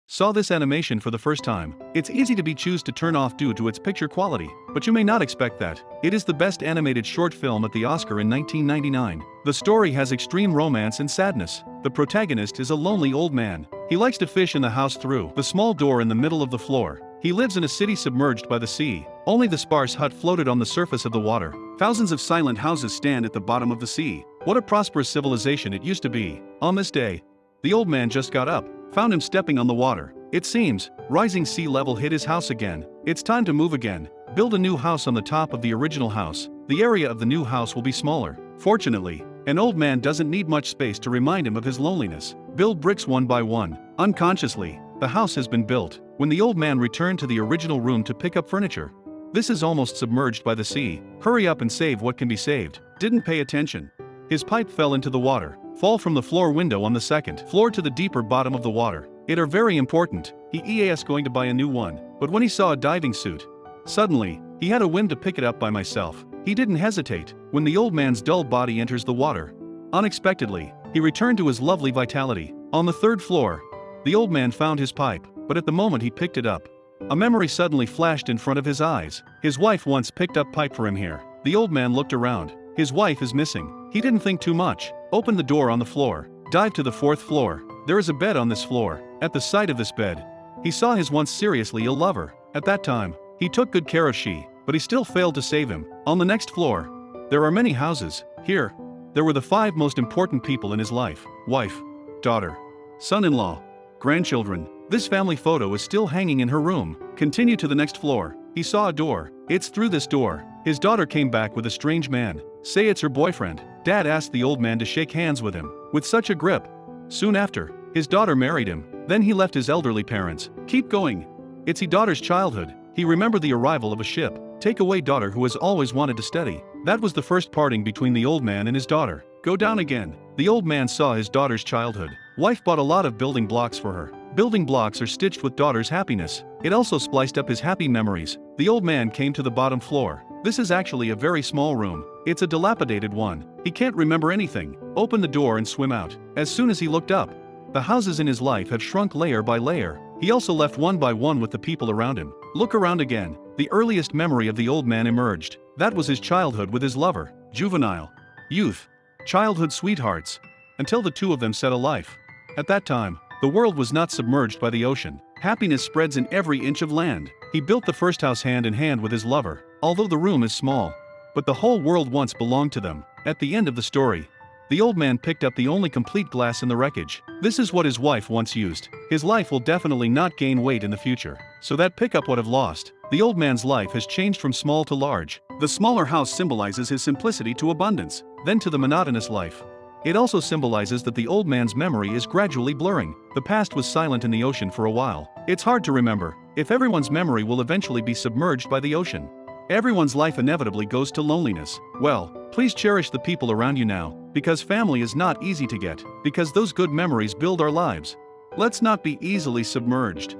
Saw this animation for the first time. It's easy to be choose to turn off due to its picture quality, but you may not expect that. It is the best animated short film at the Oscar in 1999. The story has extreme romance and sadness. The protagonist is a lonely old man. He likes to fish in the house through the small door in the middle of the floor. He lives in a city submerged by the sea. Only the sparse hut floated on the surface of the water. Thousands of silent houses stand at the bottom of the sea. What a prosperous civilization it used to be. On this day, the old man just got up, found him stepping on the water. It seems, rising sea level hit his house again. It's time to move again. Build a new house on the top of the original house. The area of the new house will be smaller. Fortunately, an old man doesn't need much space to remind him of his loneliness. Build bricks one by one. Unconsciously, the house has been built. When the old man returned to the original room to pick up furniture, this is almost submerged by the sea. Hurry up and save what can be saved. Didn't pay attention. His pipe fell into the water. Fall from the floor window on the second floor to the deeper bottom of the water. It are very important. He is going to buy a new one, but when he saw a diving suit, suddenly, he had a whim to pick it up by myself. He didn't hesitate. When the old man's dull body enters the water, unexpectedly, he returned to his lovely vitality. On the third floor, the old man found his pipe, but at the moment he picked it up, a memory suddenly flashed in front of his eyes. His wife once picked up pipe for him here. The old man looked around. His wife is missing. He didn't think too much. Opened the door on the floor. Dived to the fourth floor. There is a bed on this floor. At the sight of this bed, he saw his once seriously ill lover. At that time, he took good care of she, but he still failed to save him. On the next floor, there are many houses. Here, there were the 5 most important people in his life: wife, daughter, son-in-law, grandchildren. This family photo is still hanging in her room. Continue to the next floor. He saw a door. It's through this door. His daughter came back with a strange man. Say it's her boyfriend. Dad asked the old man to shake hands with him, with such a grip. Soon after, his daughter married him. Then he left his elderly parents. Keep going. It's his daughter's childhood. He remembered the arrival of a ship. Take away daughter who has always wanted to study. That was the first parting between the old man and his daughter. Go down again. The old man saw his daughter's childhood. Wife bought a lot of building blocks for her. Building blocks are stitched with daughter's happiness. It also spliced up his happy memories. The old man came to the bottom floor. This is actually a very small room. It's a dilapidated one. He can't remember anything. Open the door and swim out. As soon as he looked up, the houses in his life have shrunk layer by layer. He also left one by one with the people around him. Look around again. The earliest memory of the old man emerged. That was his childhood with his lover. Juvenile. Youth. Childhood sweethearts. Until the two of them set a life. At that time, the world was not submerged by the ocean. Happiness spreads in every inch of land. He built the first house hand in hand with his lover. Although the room is small, but the whole world once belonged to them. At the end of the story, the old man picked up the only complete glass in the wreckage. This is what his wife once used. His life will definitely not gain weight in the future. So that pick up what have lost. The old man's life has changed from small to large. The smaller house symbolizes his simplicity to abundance, then to the monotonous life. It also symbolizes that the old man's memory is gradually blurring. The past was silent in the ocean for a while. It's hard to remember if everyone's memory will eventually be submerged by the ocean. Everyone's life inevitably goes to loneliness. Well, please cherish the people around you now, because family is not easy to get, because those good memories build our lives. Let's not be easily submerged.